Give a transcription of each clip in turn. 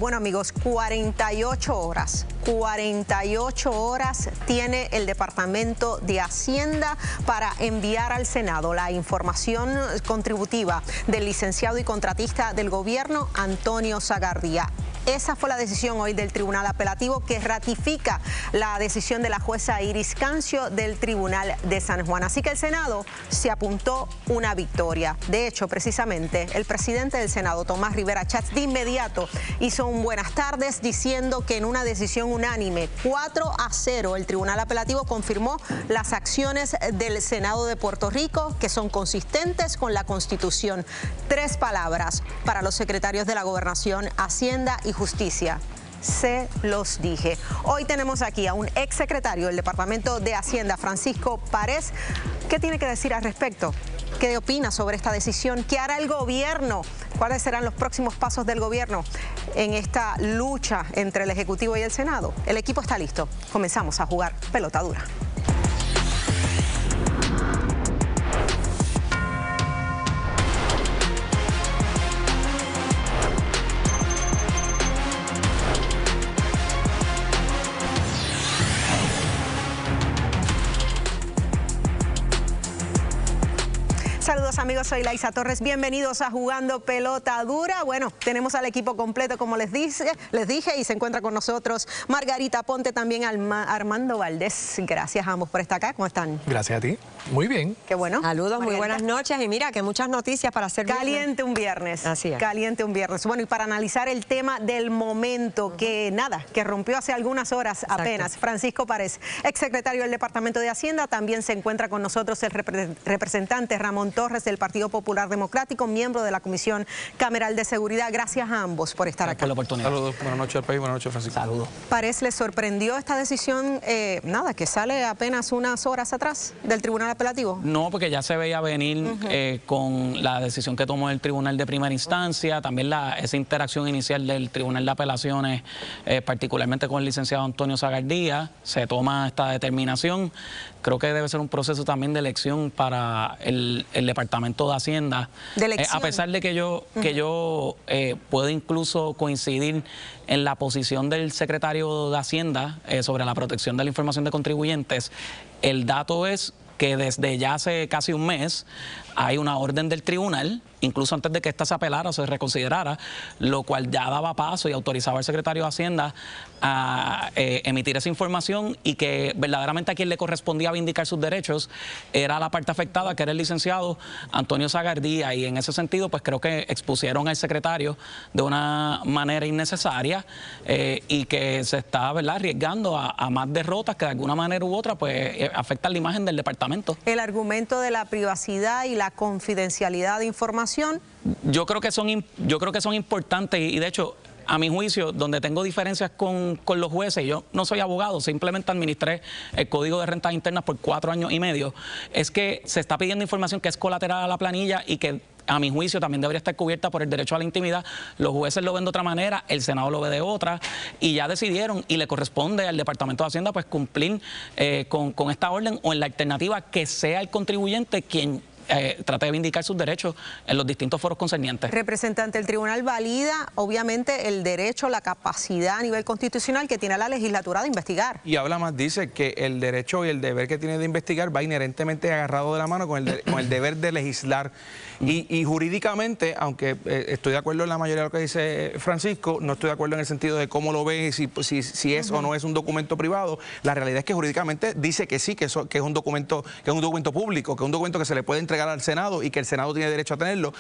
Bueno amigos, 48 horas tiene el Departamento de Hacienda para enviar al Senado la información contributiva del licenciado y contratista del gobierno, Antonio Sagardía. Esa fue la decisión hoy del Tribunal Apelativo que ratifica la decisión de la jueza Iris Cancio del Tribunal de San Juan. Así que el Senado se apuntó una victoria. De hecho, precisamente, el presidente del Senado, Tomás Rivera Chats, de inmediato hizo un buenas tardes diciendo que en una decisión unánime, 4-0, el Tribunal Apelativo confirmó las acciones del Senado de Puerto Rico que son consistentes con la Constitución. 3 palabras para los secretarios de la Gobernación, Hacienda y Justicia. Se los dije. Hoy tenemos aquí a un exsecretario del Departamento de Hacienda, Francisco Párez. ¿Qué tiene que decir al respecto? ¿Qué opina sobre esta decisión? ¿Qué hará el gobierno? ¿Cuáles serán los próximos pasos del gobierno en esta lucha entre el Ejecutivo y el Senado? El equipo está listo. Comenzamos a jugar pelota dura. Saludos amigos, soy Laisa Torres, bienvenidos a Jugando Pelota Dura. Bueno, tenemos al equipo completo como les dije y se encuentra con nosotros Margarita Ponte, también Armando Valdés. Gracias a ambos por estar acá, ¿cómo están? Gracias a ti, muy bien. Qué bueno. Saludos, Margarita. Muy buenas noches y mira que muchas noticias para hacer caliente un viernes. Así es. Caliente un viernes. Bueno, y para analizar el tema del momento que rompió hace algunas horas apenas. Francisco Párez, exsecretario del Departamento de Hacienda, también se encuentra con nosotros el representante Ramón Torres del Partido Popular Democrático, miembro de la Comisión Cameral de Seguridad. Gracias a ambos por estar acá. Por la oportunidad. Saludos, buenas noches al país, buenas noches Francisco. Saludos. Párez, ¿le sorprendió esta decisión, que sale apenas unas horas atrás del Tribunal Apelativo? No, porque ya se veía venir con la decisión que tomó el Tribunal de Primera Instancia, también esa interacción inicial del Tribunal de Apelaciones, particularmente con el licenciado Antonio Sagardía, se toma esta determinación. Creo que debe ser un proceso también de elección para el Departamento de Hacienda. ¿De elección? A pesar de que yo puedo incluso coincidir en la posición del secretario de Hacienda sobre la protección de la información de contribuyentes, el dato es que desde ya hace casi un mes hay una orden del tribunal, incluso antes de que esta se apelara o se reconsiderara, lo cual ya daba paso y autorizaba al secretario de Hacienda a emitir esa información, y que verdaderamente a quien le correspondía vindicar sus derechos era la parte afectada, que era el licenciado Antonio Sagardía, y en ese sentido pues creo que expusieron al secretario de una manera innecesaria y que se está arriesgando a más derrotas que de alguna manera u otra pues afectan la imagen del departamento. El argumento de la privacidad y la confidencialidad de información. Yo creo que son importantes y de hecho, a mi juicio, donde tengo diferencias con los jueces, yo no soy abogado, simplemente administré el Código de Rentas Internas por 4 años y medio, es que se está pidiendo información que es colateral a la planilla y que a mi juicio también debería estar cubierta por el derecho a la intimidad. Los jueces lo ven de otra manera, el Senado lo ve de otra, y ya decidieron, y le corresponde al Departamento de Hacienda pues cumplir con esta orden, o en la alternativa que sea el contribuyente quien trate de vindicar sus derechos en los distintos foros concernientes. Representante, el tribunal valida obviamente el derecho, la capacidad a nivel constitucional que tiene la legislatura de investigar. Y habla más, dice que el derecho y el deber que tiene de investigar va inherentemente agarrado de la mano con el deber de legislar. Y jurídicamente, aunque estoy de acuerdo en la mayoría de lo que dice Francisco, no estoy de acuerdo en el sentido de cómo lo ve, si es o no es un documento privado. La realidad es que jurídicamente dice que sí, que es un documento público, que es un documento que se le puede entregar al Senado y que el Senado tiene derecho a tenerlo.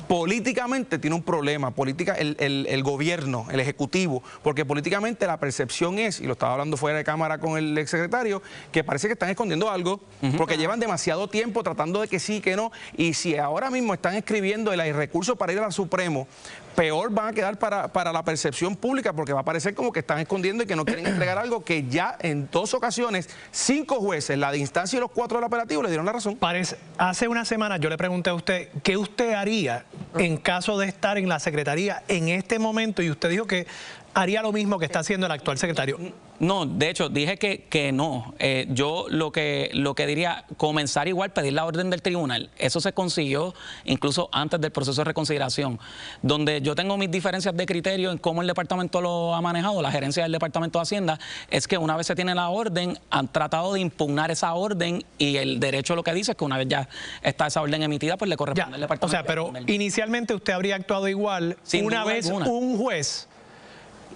Políticamente tiene un problema, el gobierno, el Ejecutivo, porque políticamente la percepción es, y lo estaba hablando fuera de cámara con el exsecretario, que parece que están escondiendo algo, porque llevan demasiado tiempo tratando de que sí, que no, y si ahora mismo están escribiendo el recurso para ir al Supremo, peor van a quedar para la percepción pública, porque va a parecer como que están escondiendo y que no quieren entregar algo que ya en 2 ocasiones, 5 jueces, la de instancia y los 4 del apelativo, le dieron la razón. Párez, hace una semana yo le pregunté a usted qué usted haría en caso de estar en la Secretaría en este momento, y usted dijo que haría lo mismo que está haciendo el actual secretario. No, de hecho, dije que no. Yo lo que diría, comenzar igual, pedir la orden del tribunal. Eso se consiguió incluso antes del proceso de reconsideración. Donde yo tengo mis diferencias de criterio en cómo el departamento lo ha manejado, la gerencia del Departamento de Hacienda, es que una vez se tiene la orden, han tratado de impugnar esa orden y el derecho lo que dice es que una vez ya está esa orden emitida, pues le corresponde al departamento. O sea, pero inicialmente usted habría actuado igual. Una vez un juez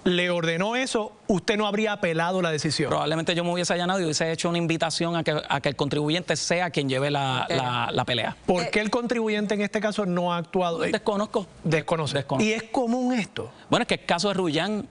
le ordenó eso, usted no habría apelado la decisión. Probablemente yo me hubiese allanado y hubiese hecho una invitación a que el contribuyente sea quien lleve la pelea. ¿Por qué el contribuyente en este caso no ha actuado? Desconozco. Desconoce. ¿Y es común esto? Bueno, es que el caso de Rullán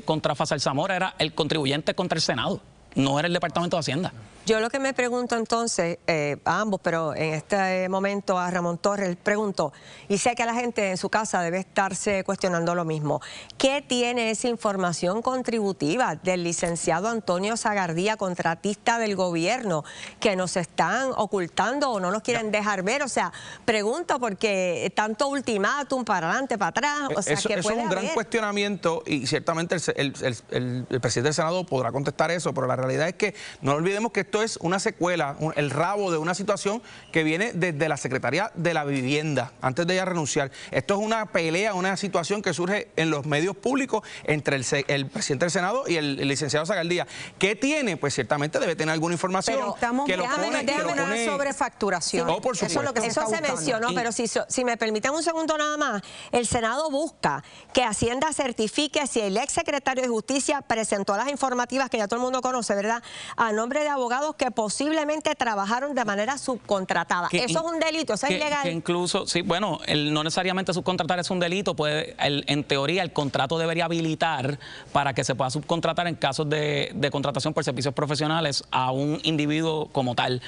contra Fasal Zamora era el contribuyente contra el Senado, no era el Departamento de Hacienda. Yo lo que me pregunto entonces, a ambos, pero en este momento a Ramón Torres, pregunto, y sé que a la gente en su casa debe estarse cuestionando lo mismo, ¿qué tiene esa información contributiva del licenciado Antonio Zagardía, contratista del gobierno, que nos están ocultando o no nos quieren dejar ver? O sea, pregunto porque tanto ultimátum para adelante, para atrás, o sea, eso es un gran cuestionamiento y ciertamente el presidente del Senado podrá contestar eso, pero la realidad es que no olvidemos que esto es una secuela, el rabo de una situación que viene desde la Secretaría de la Vivienda, antes de ella renunciar. Esto es una pelea, una situación que surge en los medios públicos entre el presidente del Senado y el licenciado Zagardía. ¿Qué tiene? Pues ciertamente debe tener alguna información. Pero estamos que una sobrefacturación. No, por supuesto. Eso se mencionó, pero si me permiten un segundo nada más, el Senado busca que Hacienda certifique si el exsecretario de Justicia presentó las informativas que ya todo el mundo conoce, ¿verdad?, a nombre de abogados que posiblemente trabajaron de manera subcontratada. Eso es un delito, eso es ilegal. Que incluso, sí, bueno, no necesariamente subcontratar es un delito, en teoría el contrato debería habilitar para que se pueda subcontratar en casos de contratación por servicios profesionales a un individuo como tal.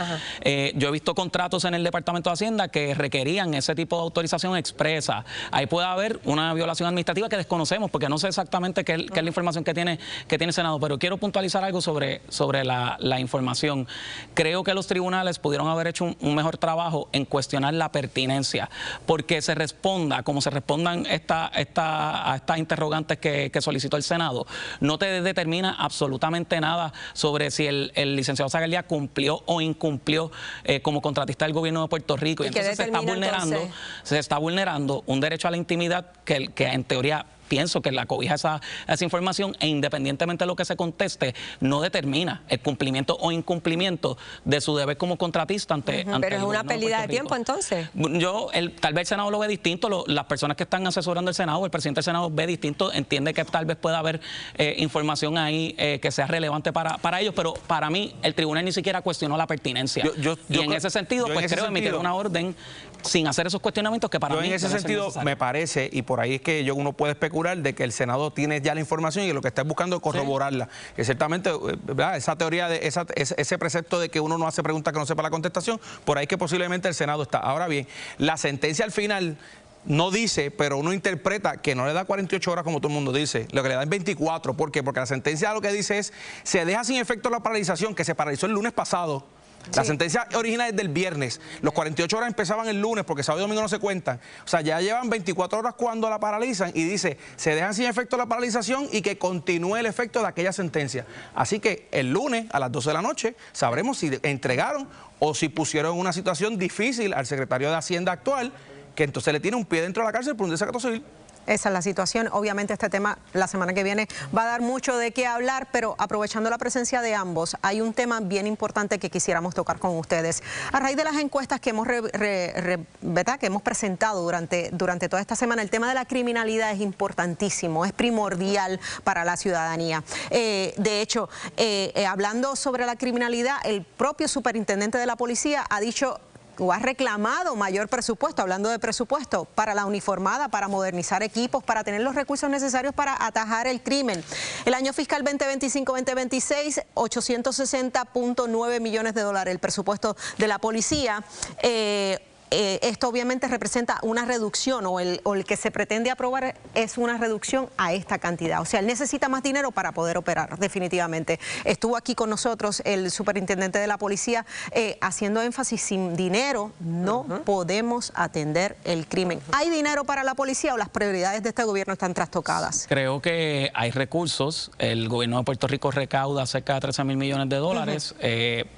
Yo he visto contratos en el Departamento de Hacienda que requerían ese tipo de autorización expresa. Ahí puede haber una violación administrativa que desconocemos porque no sé exactamente qué es la información que tiene el Senado, pero quiero puntualizar algo sobre la información. Creo que los tribunales pudieron haber hecho un mejor trabajo en cuestionar la pertinencia, porque se responda, como se respondan a estas interrogantes que solicitó el Senado, no te determina absolutamente nada sobre si el licenciado Zagardía cumplió o incumplió como contratista del gobierno de Puerto Rico. Y entonces se está vulnerando un derecho a la intimidad que en teoría pienso que la cobija esa información e independientemente de lo que se conteste, no determina el cumplimiento o incumplimiento de su deber como contratista ante Pero es una pérdida de tiempo entonces. Tal vez el Senado lo ve distinto, las personas que están asesorando el Senado, el presidente del Senado ve distinto, entiende que tal vez pueda haber información ahí que sea relevante para ellos, pero para mí el tribunal ni siquiera cuestionó la pertinencia. Y en ese sentido, pues creo emitir una orden sin hacer esos cuestionamientos que para mí... En ese sentido me parece, y por ahí es que uno puede especular de que el Senado tiene ya la información y que lo que está buscando es corroborarla. Sí. Que ciertamente, ¿verdad?, esa teoría, ese precepto de que uno no hace preguntas que no sepa la contestación, por ahí que posiblemente el Senado está. Ahora bien, la sentencia al final no dice, pero uno interpreta que no le da 48 horas como todo el mundo dice, lo que le da es 24. ¿Por qué? Porque la sentencia lo que dice es, se deja sin efecto la paralización, que se paralizó el lunes pasado. La sentencia original es del viernes. Los 48 horas empezaban el lunes porque sábado y domingo no se cuentan. O sea, ya llevan 24 horas cuando la paralizan y dice, se dejan sin efecto la paralización y que continúe el efecto de aquella sentencia. Así que el lunes a las 12 de la noche sabremos si entregaron o si pusieron en una situación difícil al secretario de Hacienda actual, que entonces le tiene un pie dentro de la cárcel por un desacato civil. Esa es la situación. Obviamente este tema la semana que viene va a dar mucho de qué hablar, pero aprovechando la presencia de ambos, hay un tema bien importante que quisiéramos tocar con ustedes. A raíz de las encuestas que hemos, ¿verdad?, que hemos presentado durante toda esta semana, el tema de la criminalidad es importantísimo, es primordial para la ciudadanía. De hecho, hablando sobre la criminalidad, el propio superintendente de la policía ha dicho o ha reclamado mayor presupuesto, hablando de presupuesto, para la uniformada, para modernizar equipos, para tener los recursos necesarios para atajar el crimen. El año fiscal 2025-2026, 860.9 millones de dólares el presupuesto de la policía. esto obviamente representa una reducción o el que se pretende aprobar es una reducción a esta cantidad. O sea, él necesita más dinero para poder operar, definitivamente. Estuvo aquí con nosotros el superintendente de la policía haciendo énfasis: sin dinero no podemos atender el crimen. ¿Hay dinero para la policía o las prioridades de este gobierno están trastocadas? Creo que hay recursos. El gobierno de Puerto Rico recauda cerca de 13.000 millones de dólares,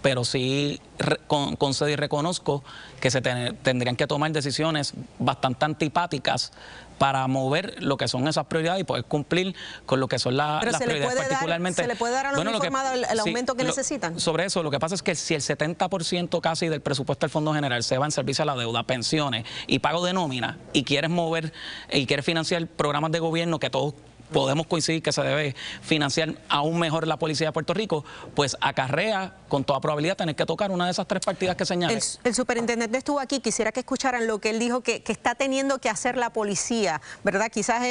pero sí concedo y reconozco que se tendrían que tomar decisiones bastante antipáticas para mover lo que son esas prioridades y poder cumplir con lo que son las prioridades, particularmente. ¿Se le puede dar a los uniformados el aumento que necesitan? Sobre eso, lo que pasa es que si el 70% casi del presupuesto del Fondo General se va en servicio a la deuda, pensiones y pago de nómina, y quieres mover y quieres financiar programas de gobierno que todos podemos coincidir que se debe financiar aún mejor la policía de Puerto Rico, pues acarrea con toda probabilidad tener que tocar una de esas tres partidas que señalé. El superintendente estuvo aquí, quisiera que escucharan lo que él dijo que está teniendo que hacer la policía, ¿verdad? Quizás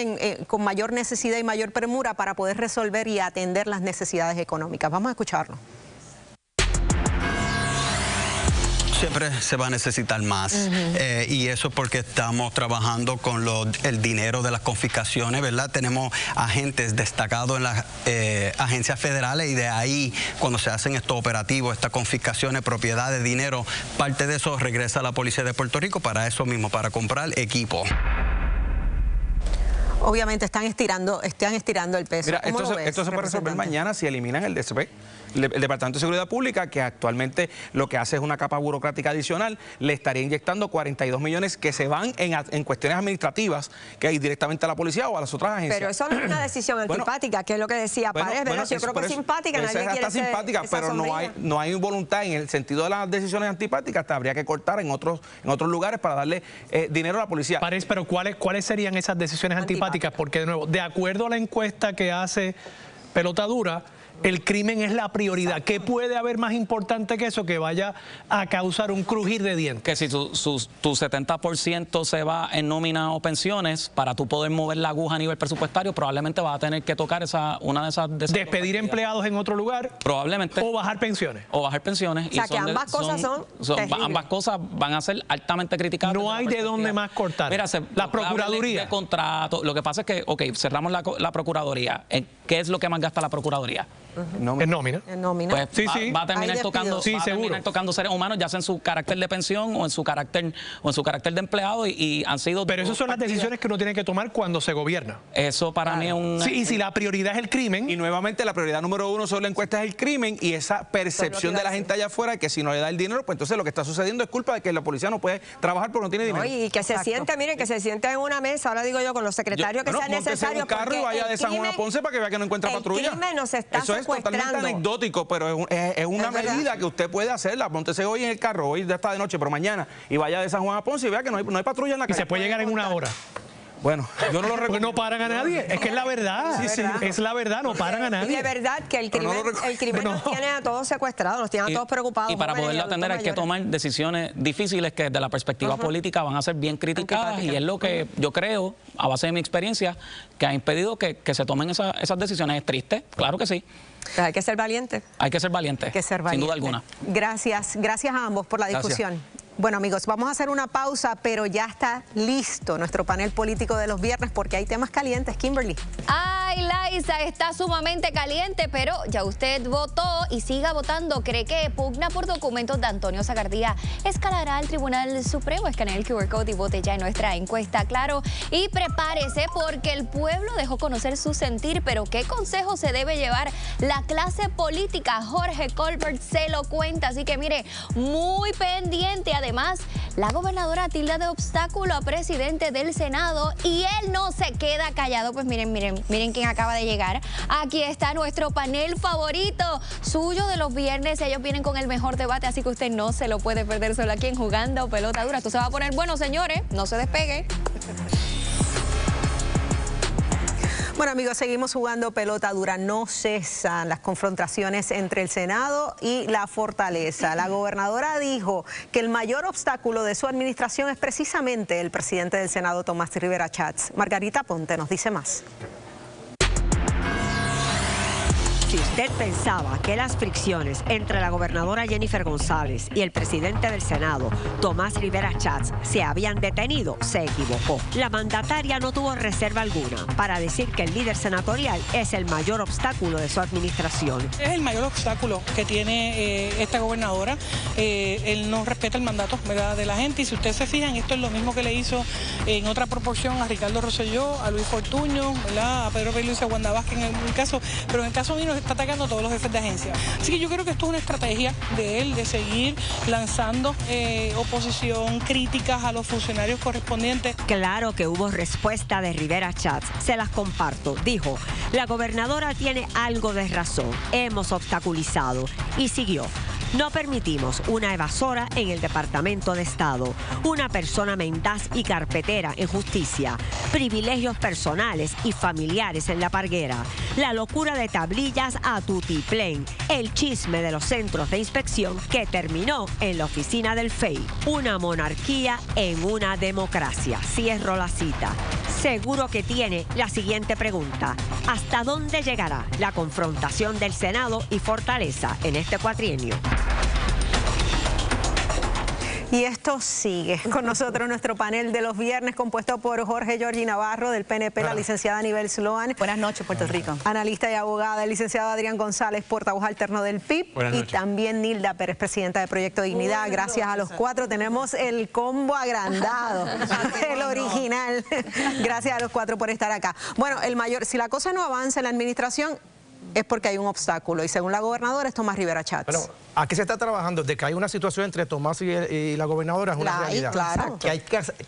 con mayor necesidad y mayor premura para poder resolver y atender las necesidades económicas. Vamos a escucharlo. Siempre se va a necesitar más y eso porque estamos trabajando con el dinero de las confiscaciones, ¿verdad? Tenemos agentes destacados en las agencias federales y de ahí cuando se hacen estos operativos, estas confiscaciones, propiedades, dinero, parte de eso regresa a la Policía de Puerto Rico para eso mismo, para comprar equipo. Obviamente están estirando el peso. Mira, esto se puede resolver mañana si eliminan el DSP. El Departamento de Seguridad Pública, que actualmente lo que hace es una capa burocrática adicional, le estaría inyectando 42 millones que se van en cuestiones administrativas que hay directamente a la policía o a las otras agencias. Pero eso no es una decisión antipática, que es lo que decía Pared, ¿verdad? Yo creo que es simpática, nadie quiere está simpática, pero no hay voluntad en el sentido de las decisiones antipáticas. Habría que cortar en otros lugares para darle dinero a la policía. Pared, pero ¿cuáles serían esas decisiones antipáticas? Porque, de nuevo, de acuerdo a la encuesta que hace Pelota Dura, el crimen es la prioridad. ¿Qué puede haber más importante que eso que vaya a causar un crujir de dientes? Que si tu 70% se va en nómina o pensiones, para tú poder mover la aguja a nivel presupuestario, probablemente vas a tener que tocar una de esas despedir empleados en otro lugar. Probablemente. O bajar pensiones. O bajar pensiones. O sea, que ambas cosas son ambas cosas van a ser altamente criticadas. No hay de dónde más cortar. Mira, la Procuraduría. De contrato. Lo que pasa es que, cerramos la Procuraduría. ¿Qué es lo que más gasta la Procuraduría? En nómina. Pues va a terminar tocando seres humanos, ya sea en su carácter de pensión o en su carácter de empleado, y han sido... Pero esas son las decisiones que uno tiene que tomar cuando se gobierna. Eso para mí es un... Sí, y si la prioridad es el crimen... Y nuevamente la prioridad número uno sobre la encuesta es el crimen, y esa percepción de la gente allá afuera que si no le da el dinero, pues entonces lo que está sucediendo es culpa de que la policía no puede trabajar porque no tiene dinero. Y que se siente, miren, que se siente en una mesa, ahora digo yo, con los secretarios que sea necesario. Un carro y vaya de San Juan a Ponce para que vea que no encuentra patrulla. El crimen nos está secuestrando. Pero es una medida que usted puede hacerla. Póntese hoy en el carro, hoy está de noche, pero mañana, y vaya de San Juan a Ponce y vea que no hay patrulla en la calle. Y se puede llegar en una hora. Bueno, yo no lo recomiendo. Pues no paran a nadie, es que es la verdad. Sí, es la verdad, no paran a nadie. Y de verdad que el crimen nos tiene a todos secuestrados, nos tiene a todos preocupados. Y para poderlo atender hay que tomar decisiones difíciles que desde la perspectiva política van a ser bien criticadas, y es lo que yo creo, a base de mi experiencia, que ha impedido que se tomen esas decisiones. Es triste, claro que sí. Pues hay que ser valiente. Hay que ser valiente, sin duda alguna. Gracias a ambos por la discusión. Bueno, amigos, vamos a hacer una pausa, pero ya está listo nuestro panel político de los viernes porque hay temas calientes. Kimberly. Ay, Laisa, está sumamente caliente, pero ya usted votó y siga votando. ¿Cree que pugna por documentos de Antonio Sagardía escalará al Tribunal Supremo? Escanee el QR Code y vote ya en nuestra encuesta, claro. Y prepárese porque el pueblo dejó conocer su sentir, pero ¿qué consejo se debe llevar la clase política? Jorge Colbert se lo cuenta, así que mire, muy pendiente. Además, la gobernadora tilda de obstáculo a presidente del Senado y él no se queda callado. Pues miren quién acaba de llegar. Aquí está nuestro panel favorito suyo de los viernes. Ellos vienen con el mejor debate, así que usted no se lo puede perder solo aquí en Jugando Pelota Dura. Esto se va a poner bueno, señores. No se despegue. Bueno, amigos, seguimos jugando Pelota Dura. No cesan las confrontaciones entre el Senado y la Fortaleza. La gobernadora dijo que el mayor obstáculo de su administración es precisamente el presidente del Senado, Tomás Rivera Schatz. Margarita Ponte nos dice más. Si usted pensaba que las fricciones entre la gobernadora Jennifer González y el presidente del Senado, Tomás Rivera Schatz, se habían detenido, se equivocó. La mandataria no tuvo reserva alguna para decir que el líder senatorial es el mayor obstáculo de su administración. Es el mayor obstáculo que tiene esta gobernadora. Él no respeta el mandato, ¿verdad?, de la gente, y si ustedes se fijan, esto es lo mismo que le hizo en otra proporción a Ricardo Rosselló, a Luis Fortuño, ¿verdad?, a Pedro Pierluisi, a Wanda Vázquez en el caso, pero en el caso mío nos está atacando a todos los jefes de agencia. Así que yo creo que esto es una estrategia de él de seguir lanzando oposición, críticas a los funcionarios correspondientes. Claro que hubo respuesta de Rivera Schatz, se las comparto. Dijo, la gobernadora tiene algo de razón, hemos obstaculizado, y siguió. No permitimos una evasora en el Departamento de Estado, una persona mendaz y carpetera en justicia, privilegios personales y familiares en la parguera, la locura de tablillas a tutiplén, el chisme de los centros de inspección que terminó en la oficina del FEI, una monarquía en una democracia. Cierro la cita. Seguro que tiene la siguiente pregunta. ¿Hasta dónde llegará la confrontación del Senado y Fortaleza en este cuatrienio? Y esto sigue con nosotros nuestro panel de los viernes compuesto por Jorge Giorgi Navarro del PNP, la licenciada Anibel Sloan. Buenas noches, Puerto Rico. Analista y abogada, el licenciado Adrián González, portavoz alterno del PIB. Y también Nilda Pérez, presidenta de Proyecto Dignidad. Gracias a los cuatro. Tenemos el combo agrandado, el original. Gracias a los cuatro por estar acá. Bueno, si la cosa no avanza en la administración, es porque hay un obstáculo. Y según la gobernadora, es Tomás Rivera Schatz. Bueno, aquí se está trabajando de que hay una situación entre Tomás y la gobernadora, es una realidad. Claro. Que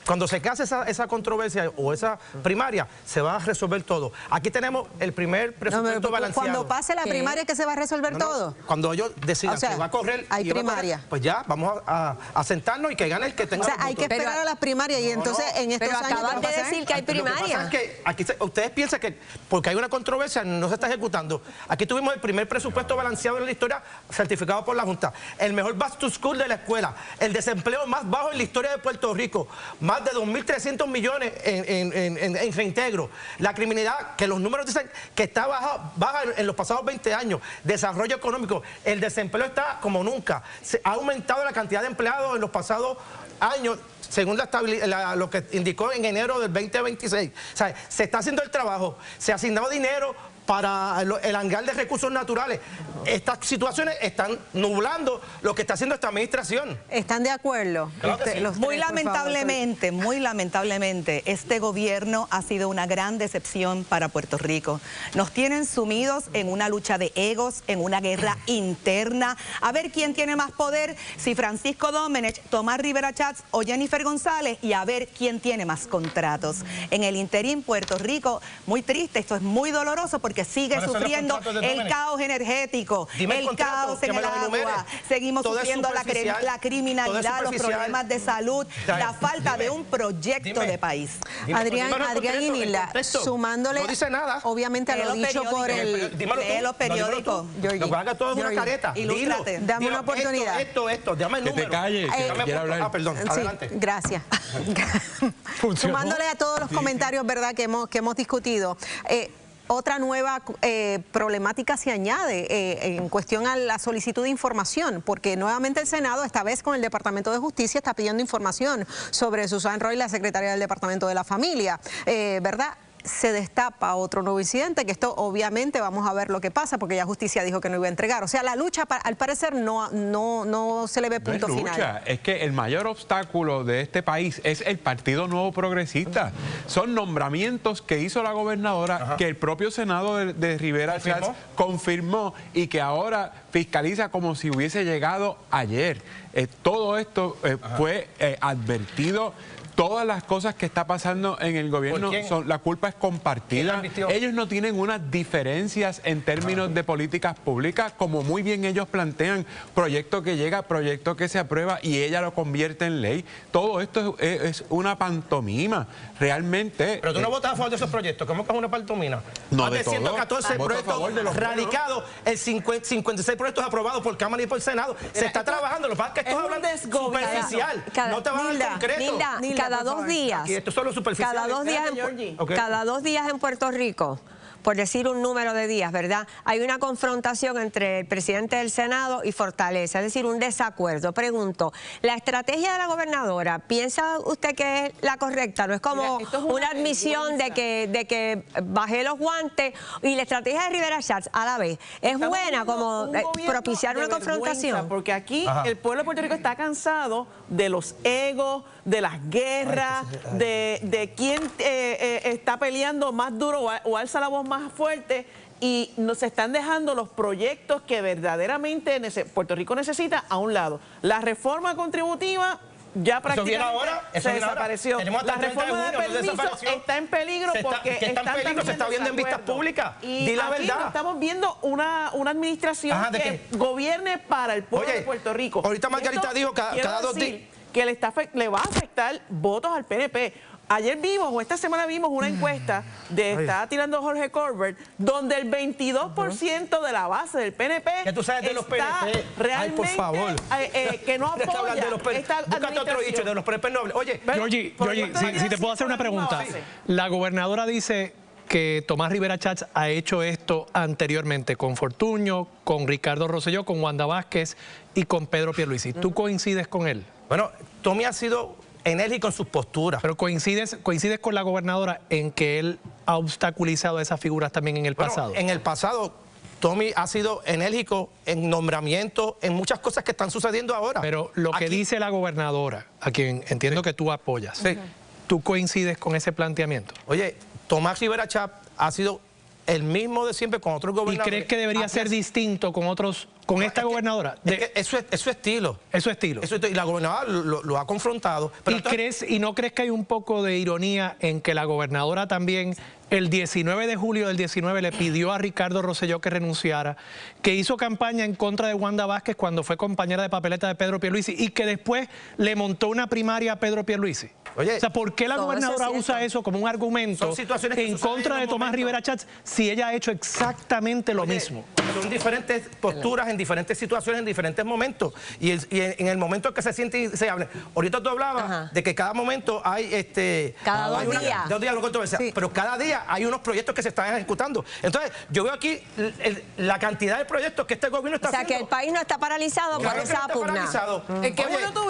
cuando se case esa controversia o esa primaria, se va a resolver todo. Aquí tenemos el primer presupuesto balanceado. Cuando pase la primaria, ¿que se va a resolver todo? Cuando ellos decidan que va a correr, hay primaria. Pues ya, vamos a sentarnos y que gane el que tenga. O sea, hay que esperar a las primarias y entonces en estos años... Pero acabas de decir que hay primaria. Lo que pasa es que aquí ustedes piensan que porque hay una controversia no se está ejecutando. Aquí tuvimos el primer presupuesto balanceado en la historia, certificado por la Junta. El mejor back to school de la escuela. El desempleo más bajo en la historia de Puerto Rico. Más de 2.300 millones en reintegro. La criminalidad, que los números dicen que está baja en los pasados 20 años. Desarrollo económico. El desempleo está como nunca. Se ha aumentado la cantidad de empleados en los pasados años, según lo que indicó en enero del 2026. O sea, se está haciendo el trabajo, se ha asignado dinero para el hangar de recursos naturales. Estas situaciones están nublando lo que está haciendo esta administración. ¿Están de acuerdo? Claro que sí. Muy lamentablemente, este gobierno ha sido una gran decepción para Puerto Rico. Nos tienen sumidos en una lucha de egos, en una guerra interna. A ver quién tiene más poder, si Francisco Domenech, Tomás Rivera Schatz o Jennifer González, y a ver quién tiene más contratos. En el interín, Puerto Rico, muy triste, esto es muy doloroso porque sigue sufriendo el caos energético, el caos en el agua, seguimos sufriendo la criminalidad, los problemas de salud, la falta de un proyecto de país. Adrián y Nilda, sumándole, no dice nada. Obviamente lo dicho por el... Lee los periódicos. Nos haga todos una careta. Ilústrate. Dame una oportunidad. Esto, dame el número. Que te calles, que quiera hablar. Perdón, adelante. Gracias. Sumándole a todos los comentarios, ¿verdad?, que hemos discutido. Otra nueva problemática se añade en cuestión a la solicitud de información, porque nuevamente el Senado, esta vez con el Departamento de Justicia, está pidiendo información sobre Susan Roy, la secretaria del Departamento de la Familia, ¿verdad? Se destapa otro nuevo incidente, que esto obviamente vamos a ver lo que pasa, porque ya Justicia dijo que no iba a entregar. O sea, la lucha al parecer no se le ve punto final. Es que el mayor obstáculo de este país es el Partido Nuevo Progresista. Son nombramientos que hizo la gobernadora, que el propio Senado de Rivera Schatz confirmó y que ahora fiscaliza como si hubiese llegado ayer. Todo esto fue advertido. Todas las cosas que está pasando en el gobierno, la culpa es compartida. Ellos no tienen unas diferencias en términos de políticas públicas, como muy bien ellos plantean, proyecto que llega, proyecto que se aprueba y ella lo convierte en ley. Todo esto es una pantomima, realmente. Pero tú no votas a favor de esos proyectos, ¿cómo que es una pantomima? No, más de 114 proyectos radicados, el 56 proyectos aprobados por Cámara y por Senado. Se está trabajando, lo que pasa es que esto es hablando superficial, no te vas al concreto. Cada 2 días, aquí esto es solo superficial. cada 2 días en Puerto Rico por decir un número de días, ¿verdad? Hay una confrontación entre el presidente del Senado y Fortaleza, es decir, un desacuerdo. Pregunto, ¿la estrategia de la gobernadora, piensa usted que es la correcta? ¿No es como una admisión de que bajé los guantes? Y la estrategia de Rivera Schatz a la vez, ¿es buena como propiciar una confrontación? Porque aquí el pueblo de Puerto Rico está cansado de los egos, de las guerras, de quién está peleando más duro o alza la voz más fuerte, y nos están dejando los proyectos que verdaderamente Puerto Rico necesita a un lado. La reforma contributiva ya prácticamente se desapareció. La reforma de permiso está en peligro porque se está viendo en vistas públicas. Y la verdad, estamos viendo una administración que gobierne para el pueblo de Puerto Rico. Ahorita Margarita dijo cada 2 días que le va a afectar votos al PNP. Ayer vimos, o esta semana vimos una encuesta estaba tirando Jorge Colbert, donde el 22% de la base del PNP ¿qué tú sabes de los PNP? Realmente, por favor. Que no apoya esta búscate otro dicho de los PNP nobles. Oye, Georgie, si te puedo hacer una pregunta. La gobernadora dice que Tomás Rivera Schatz ha hecho esto anteriormente con Fortuño, con Ricardo Rosselló, con Wanda Vázquez y con Pedro Pierluisi. ¿Tú coincides con él? Bueno, Tommy ha sido enérgico en sus posturas. Pero coincides con la gobernadora en que él ha obstaculizado a esas figuras también en el pasado. En el pasado, Tommy ha sido enérgico en nombramientos, en muchas cosas que están sucediendo ahora. Pero lo que dice la gobernadora, a quien entiendo que tú apoyas, ¿tú coincides con ese planteamiento? Oye, Tomás Rivera Schatz ha sido el mismo de siempre con otros gobernadores. ¿Y crees que debería ser distinto con otros, con esta gobernadora? Es su estilo. Es su estilo. Y la gobernadora lo ha confrontado. Pero ¿Y no crees que hay un poco de ironía en que la gobernadora también el 19 de julio del 19 le pidió a Ricardo Rosselló que renunciara, que hizo campaña en contra de Wanda Vázquez cuando fue compañera de papeleta de Pedro Pierluisi y que después le montó una primaria a Pedro Pierluisi? Oye, o sea, ¿por qué la gobernadora usa eso como un argumento en contra de Tomás Rivera Schatz si ella ha hecho exactamente lo mismo? Son diferentes posturas en diferentes situaciones, en diferentes momentos. Y en el momento en que se siente y se habla. Ahorita tú hablabas de que cada momento hay cada 2 días. 2 días, pero cada día hay unos proyectos que se están ejecutando. Entonces, yo veo aquí la cantidad de proyectos que este gobierno está haciendo. O sea, que el país no está paralizado por esa pugna. ¿Qué bueno tú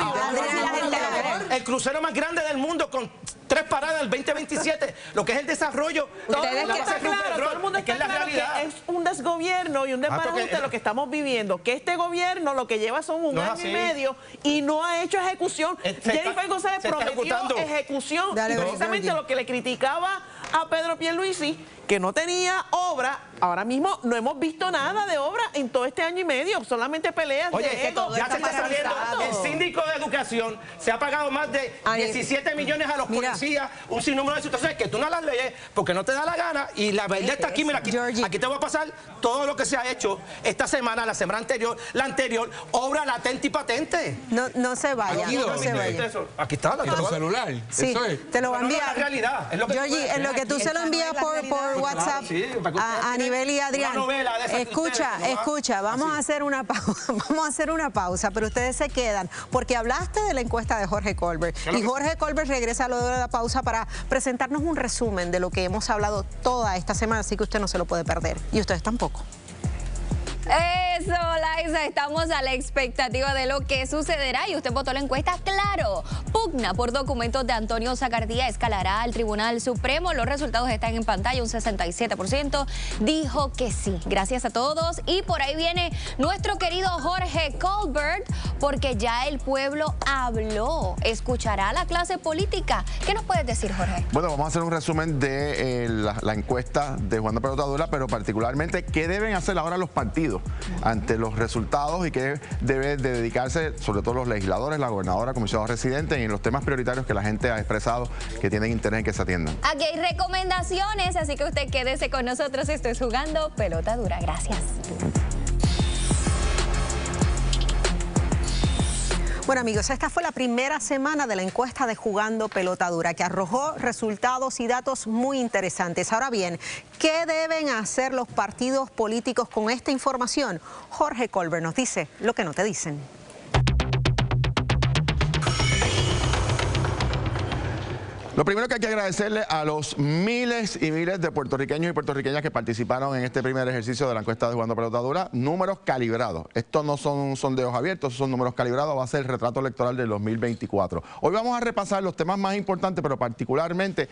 el crucero más grande del mundo con 3 paradas el 2027, lo que es el desarrollo. Todo el mundo está claro que es un desgobierno y un desbarajuste de lo que estamos viviendo. Que este gobierno lo que lleva son un año y medio y no ha hecho ejecución. Jennifer González prometió ejecución. Precisamente lo que le criticaba a Pedro Pierluisi, que no tenía obra. Ahora mismo no hemos visto nada de obra en todo este año y medio, solamente peleas de ego. Ya se está saliendo el síndico de educación, se ha pagado más de 17 millones a los policías, un sinnúmero de situaciones que tú no las lees porque no te da la gana, y la verdad está aquí, mira, aquí te voy a pasar todo lo que se ha hecho esta semana, la semana anterior, la anterior, obra latente y patente. No se vaya, no se vaya. Aquí está, ¿En tu celular? Sí, te lo va a enviar. Es la realidad. Georgie, en lo que tú se lo envías por WhatsApp a Nivel y Adrián. Escucha, vamos a hacer una pausa, pero ustedes se quedan, porque hablaste de la encuesta de Jorge Colbert, y Jorge Colbert regresa luego de la pausa para presentarnos un resumen de lo que hemos hablado toda esta semana, así que usted no se lo puede perder, y ustedes tampoco. Eso, Liza, estamos a la expectativa de lo que sucederá y usted votó la encuesta, claro. Pugna por documentos de Antonio Zacardía escalará al Tribunal Supremo. Los resultados están en pantalla, un 67% dijo que sí. Gracias a todos. Y por ahí viene nuestro querido Jorge Colbert, porque ya el pueblo habló. ¿Escuchará a la clase política? ¿Qué nos puedes decir, Jorge? Bueno, vamos a hacer un resumen de la encuesta de Juan de Pelota Dura, pero particularmente qué deben hacer ahora los partidos ante los resultados y qué debe de dedicarse, sobre todo los legisladores, la gobernadora, comisionados residentes, y en los temas prioritarios que la gente ha expresado que tienen interés en que se atiendan. Aquí hay recomendaciones, así que usted quédese con nosotros. Esto es Jugando Pelota Dura. Gracias. Bueno, amigos, esta fue la primera semana de la encuesta de Jugando Pelota Dura, que arrojó resultados y datos muy interesantes. Ahora bien, ¿qué deben hacer los partidos políticos con esta información? Jorge Colbert nos dice lo que no te dicen. Lo primero que hay que agradecerle a los miles y miles de puertorriqueños y puertorriqueñas que participaron en este primer ejercicio de la encuesta de Jugando Pelota Dura, números calibrados. Estos no son sondeos abiertos, son números calibrados, va a ser el retrato electoral del 2024. Hoy vamos a repasar los temas más importantes, pero particularmente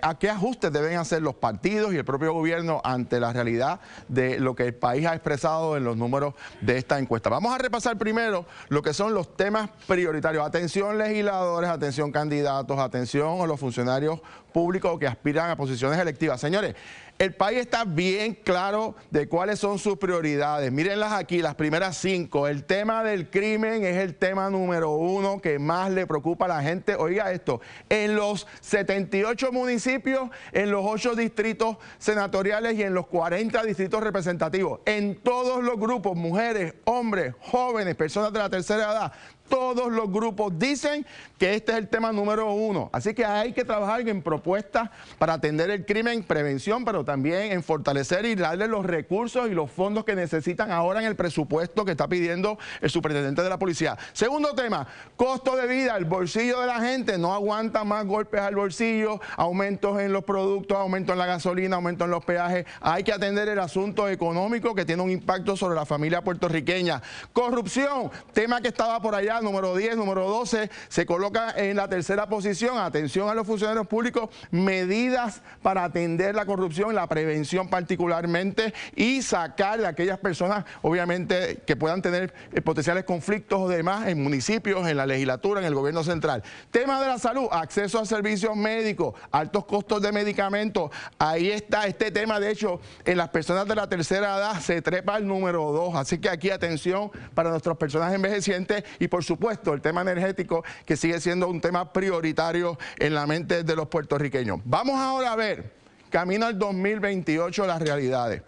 a qué ajustes deben hacer los partidos y el propio gobierno ante la realidad de lo que el país ha expresado en los números de esta encuesta. Vamos a repasar primero lo que son los temas prioritarios. Atención legisladores, atención candidatos, atención a los funcionarios públicos que aspiran a posiciones electivas. Señores, el país está bien claro de cuáles son sus prioridades. Mírenlas aquí, las primeras 5. El tema del crimen es el tema número 1 que más le preocupa a la gente. Oiga esto, en los 78 municipios, en los 8 distritos senatoriales y en los 40 distritos representativos, en todos los grupos, mujeres, hombres, jóvenes, personas de la tercera edad, todos los grupos dicen que este es el tema número 1. Así que hay que trabajar en propuestas para atender el crimen, prevención, pero también en fortalecer y darle los recursos y los fondos que necesitan ahora en el presupuesto que está pidiendo el superintendente de la policía. Segundo tema, costo de vida. El bolsillo de la gente no aguanta más golpes al bolsillo, aumentos en los productos, aumento en la gasolina, aumento en los peajes. Hay que atender el asunto económico que tiene un impacto sobre la familia puertorriqueña. Corrupción, tema que estaba por allá, número 10, número 12, se coloca en la tercera posición. Atención a los funcionarios públicos, medidas para atender la corrupción, la prevención particularmente, y sacar de aquellas personas, obviamente, que puedan tener potenciales conflictos o demás en municipios, en la legislatura, en el gobierno central. Tema de la salud, acceso a servicios médicos, altos costos de medicamentos. Ahí está este tema, de hecho, en las personas de la tercera edad se trepa el número 2. Así que aquí atención para nuestras personas envejecientes y, por supuesto, el tema energético, que sigue siendo un tema prioritario en la mente de los puertorriqueños. Vamos ahora a ver, camino al 2028, las realidades.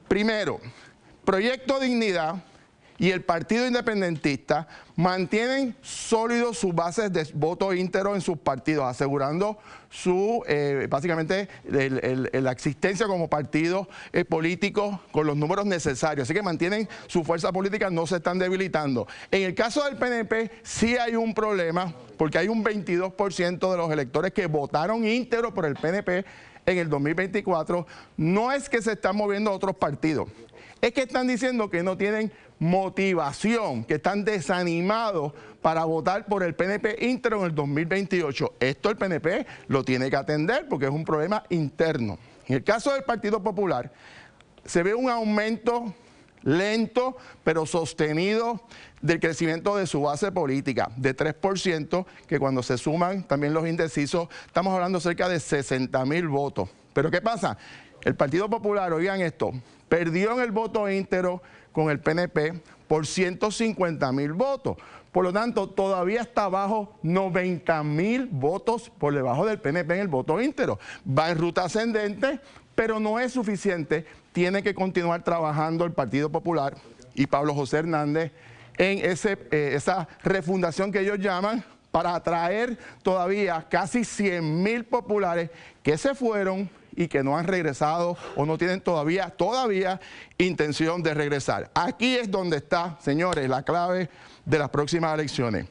Primero, Proyecto Dignidad y el Partido Independentista mantienen sólidos sus bases de voto íntegro en sus partidos, asegurando básicamente la existencia como partido político con los números necesarios. Así que mantienen su fuerza política, no se están debilitando. En el caso del PNP sí hay un problema, porque hay un 22% de los electores que votaron íntegro por el PNP en el 2024. No es que se están moviendo a otros partidos, es que están diciendo que no tienen motivación, que están desanimados para votar por el PNP íntegro en el 2028. Esto el PNP lo tiene que atender porque es un problema interno. En el caso del Partido Popular, se ve un aumento lento pero sostenido del crecimiento de su base política, de 3%, que cuando se suman también los indecisos, estamos hablando cerca de 60,000 votos. Pero ¿qué pasa? El Partido Popular, oigan esto, perdió en el voto íntegro con el PNP por 150,000 votos. Por lo tanto, todavía está bajo 90,000 votos por debajo del PNP en el voto íntegro. Va en ruta ascendente, pero no es suficiente. Tiene que continuar trabajando el Partido Popular y Pablo José Hernández en esa refundación que ellos llaman, para atraer todavía casi 100,000 populares que se fueron y que no han regresado o no tienen todavía intención de regresar. Aquí es donde está, señores, la clave de las próximas elecciones.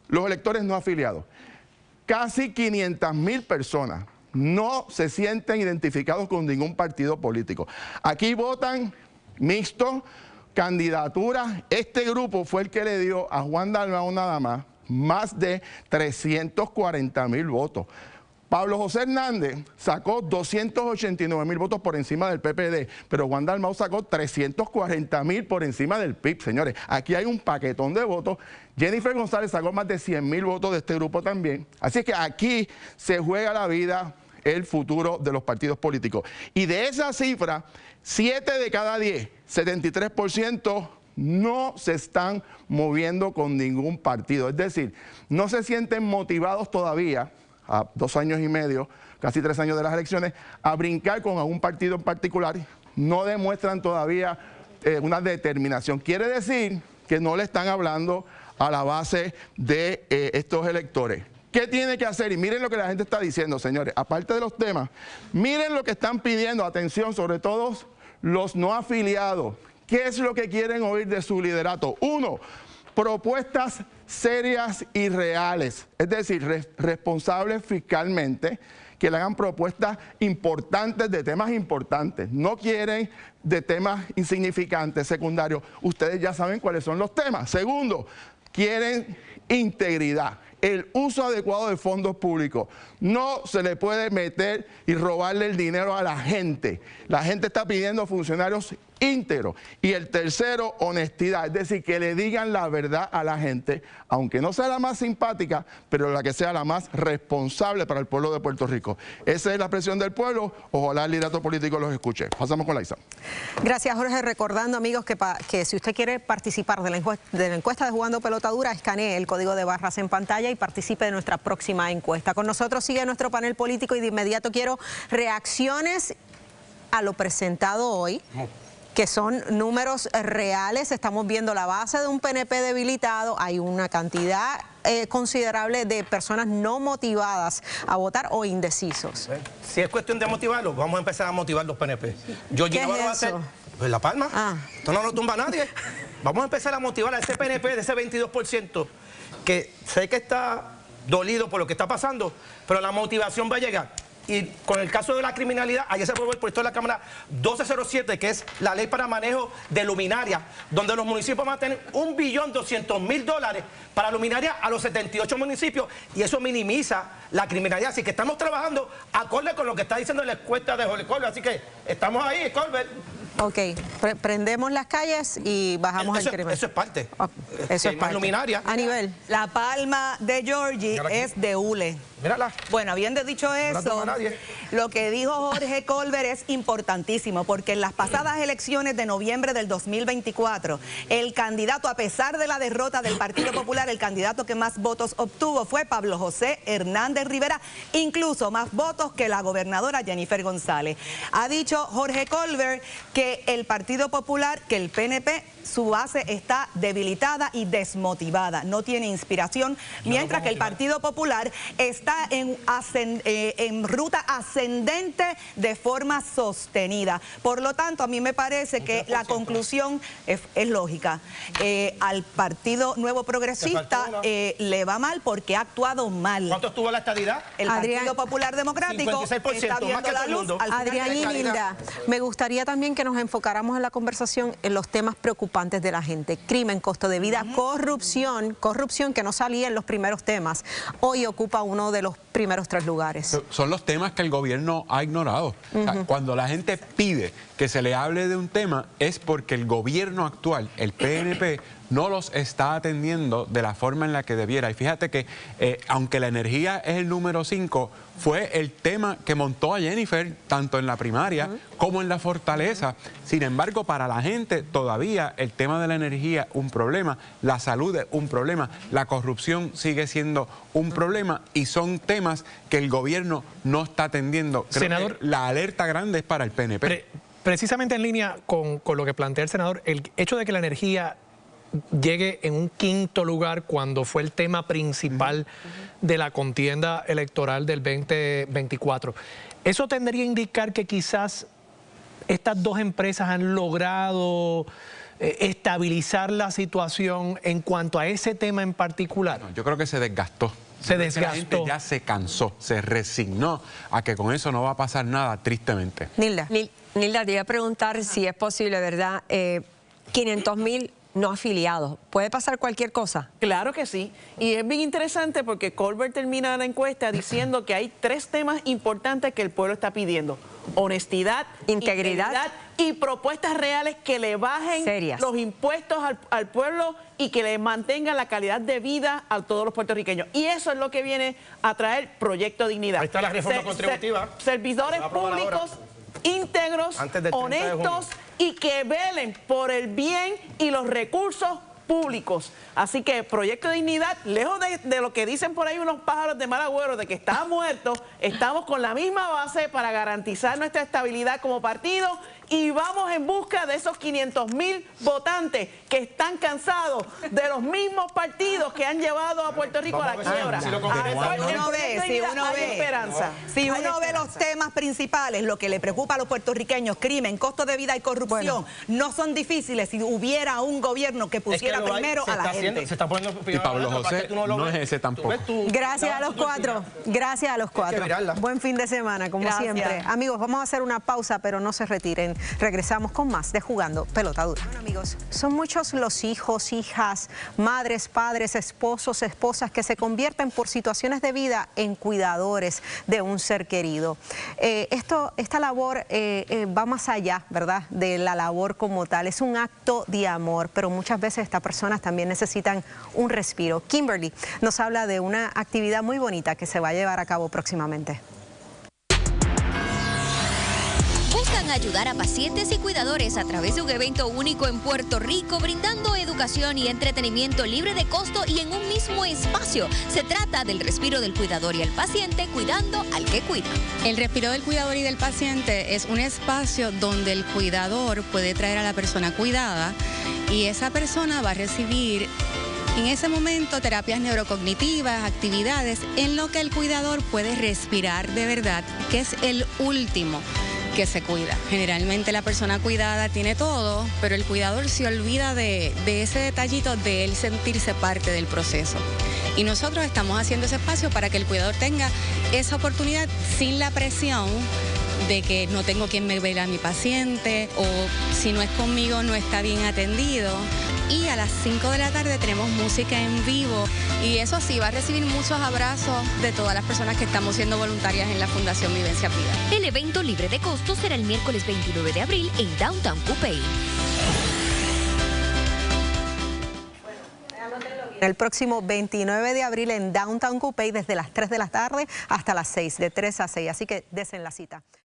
Los electores no afiliados. Casi 500,000 personas no se sienten identificados con ningún partido político. Aquí votan mixto, candidaturas. Este grupo fue el que le dio a Juan Dalmau nada más de 340,000 votos. Pablo José Hernández sacó 289,000 votos por encima del PPD, pero Juan Dalmau sacó 340,000 por encima del PIB, señores. Aquí hay un paquetón de votos. Jennifer González sacó más de 100,000 votos de este grupo también. Así que aquí se juega la vida, el futuro de los partidos políticos. Y de esa cifra, 7 de cada 10, 73%, no se están moviendo con ningún partido. Es decir, no se sienten motivados todavía, a 2 años y medio, casi 3 años de las elecciones, a brincar con algún partido en particular. No demuestran todavía una determinación. Quiere decir que no le están hablando a la base de estos electores. ¿Qué tiene que hacer? Y miren lo que la gente está diciendo, señores. Aparte de los temas, miren lo que están pidiendo. Atención, sobre todo los no afiliados. ¿Qué es lo que quieren oír de su liderato? 1, propuestas serias y reales, es decir, responsables fiscalmente, que le hagan propuestas importantes de temas importantes. No quieren de temas insignificantes, secundarios. Ustedes ya saben cuáles son los temas. Segundo, quieren integridad, el uso adecuado de fondos públicos. No se le puede meter y robarle el dinero a la gente. La gente está pidiendo funcionarios íntegros. Y el tercero, honestidad, es decir, que le digan la verdad a la gente, aunque no sea la más simpática, pero la que sea la más responsable para el pueblo de Puerto Rico. Esa es la presión del pueblo, ojalá el liderato político los escuche. Pasamos con Laisa. Gracias, Jorge. Recordando, amigos, que si usted quiere participar de la encuesta de Jugando Pelota Dura, escanee el código de barras en pantalla y participe de nuestra próxima encuesta. Con nosotros sigue nuestro panel político y de inmediato quiero reacciones a lo presentado hoy, que son números reales. Estamos viendo la base de un PNP debilitado, hay una cantidad considerable de personas no motivadas a votar o indecisos. Si es cuestión de motivarlos, vamos a empezar a motivar los PNP. Yo ¿Qué es va a hacer pues La Palma. Esto no lo tumba a nadie. Vamos a empezar a motivar a ese PNP de ese 22%, que sé que está dolido por lo que está pasando, pero la motivación va a llegar. Y con el caso de la criminalidad, ayer se aprobó el proyecto de la Cámara 1207, que es la ley para manejo de luminarias, donde los municipios van a tener $1.200.000 para luminarias a los 78 municipios, y eso minimiza la criminalidad. Así que estamos trabajando acorde con lo que está diciendo la encuesta de Jorge Colbert. Así que estamos ahí, Colbert. Ok, prendemos las calles y bajamos el crimen. Eso es parte. Eso es parte. Luminaria. A nivel. La Palma de Georgie es de hule. Mírala. Bueno, habiendo dicho eso, lo que dijo Jorge Colbert es importantísimo, porque en las pasadas elecciones de noviembre del 2024, el candidato, a pesar de la derrota del Partido Popular, el candidato que más votos obtuvo fue Pablo José Hernández Rivera, incluso más votos que la gobernadora Jennifer González. Ha dicho Jorge Colbert que el Partido Popular, que el PNP, su base está debilitada y desmotivada, no tiene inspiración, mientras que el Partido Popular está en ruta ascendente de forma sostenida. Por lo tanto, a mí me parece que la conclusión es lógica. Al Partido Nuevo Progresista le va mal porque ha actuado mal. ¿Cuánto estuvo la estadidad? El Partido Popular Democrático 56%, está viendo la luz al final Adrián y Nilda, me gustaría también que nos enfocáramos en la conversación en los temas preocupantes de la gente: crimen, costo de vida, corrupción que no salía en los primeros temas, hoy ocupa uno de los primeros 3 lugares. Son los temas que el gobierno ha ignorado. O sea, cuando la gente pide que se le hable de un tema es porque el gobierno actual, el PNP, no los está atendiendo de la forma en la que debiera. Y fíjate que aunque la energía es el número 5, fue el tema que montó a Jennifer tanto en la primaria como en la fortaleza. Sin embargo, para la gente todavía el tema de la energía es un problema, la salud es un problema, la corrupción sigue siendo un problema, y son temas que el gobierno no está atendiendo. Creo Senador, que la alerta grande es para el PNP. Precisamente en línea con lo que plantea el senador, el hecho de que la energía llegue en un 5º lugar cuando fue el tema principal de la contienda electoral del 2024. ¿Eso tendría a indicar que quizás estas dos empresas han logrado estabilizar la situación en cuanto a ese tema en particular? No, yo creo que se desgastó. La gente ya se cansó, se resignó a que con eso no va a pasar nada, tristemente. Nilda, te iba a preguntar si es posible, ¿verdad? 500,000 no afiliados. ¿Puede pasar cualquier cosa? Claro que sí. Y es bien interesante porque Colbert termina la encuesta diciendo que hay 3 temas importantes que el pueblo está pidiendo: honestidad, integridad y propuestas reales que le bajen los impuestos al pueblo y que le mantengan la calidad de vida a todos los puertorriqueños. Y eso es lo que viene a traer Proyecto Dignidad. Ahí está la reforma contributiva. Servidores públicos íntegros, honestos y que velen por el bien y los recursos públicos. Así que Proyecto de Dignidad, lejos de lo que dicen por ahí unos pájaros de mal agüero de que está muerto, estamos con la misma base para garantizar nuestra estabilidad como partido y vamos en busca de esos 500,000 votantes que están cansados de los mismos partidos que han llevado a Puerto Rico a la quiebra. Si uno ve los temas principales, lo que le preocupa a los puertorriqueños, crimen, costo de vida y corrupción, no son difíciles si hubiera un gobierno que pusiera primero a la gente. Y Pablo José no es ese tampoco. Gracias a los cuatro. Gracias a los cuatro. Buen fin de semana, como siempre. Amigos, vamos a hacer una pausa, pero no se retiren. Regresamos con más de Jugando Pelota Dura. Bueno, amigos, son muchos los hijos, hijas, madres, padres, esposos, esposas que se convierten por situaciones de vida en cuidadores de un ser querido. Esta labor va más allá, ¿verdad?, de la labor como tal. Es un acto de amor, pero muchas veces estas personas también necesitan un respiro. Kimberly nos habla de una actividad muy bonita que se va a llevar a cabo próximamente. Buscan ayudar a pacientes y cuidadores a través de un evento único en Puerto Rico, brindando educación y entretenimiento libre de costo y en un mismo espacio. Se trata del respiro del cuidador y el paciente cuidando al que cuida. El respiro del cuidador y del paciente es un espacio donde el cuidador puede traer a la persona cuidada y esa persona va a recibir en ese momento terapias neurocognitivas, actividades en lo que el cuidador puede respirar de verdad, que es el último que se cuida. Generalmente la persona cuidada tiene todo, pero el cuidador se olvida de ese detallito de él sentirse parte del proceso. Y nosotros estamos haciendo ese espacio para que el cuidador tenga esa oportunidad sin la presión de que no tengo quien me vea a mi paciente o si no es conmigo no está bien atendido. Y a las 5 de la tarde tenemos música en vivo y eso sí, va a recibir muchos abrazos de todas las personas que estamos siendo voluntarias en la Fundación Vivencia Vida. El evento libre de costo será el miércoles 29 de abril en Downtown Coupey. El próximo 29 de abril en Downtown Coupey desde las 3 de la tarde hasta las 6, de 3 a 6, así que desen la cita.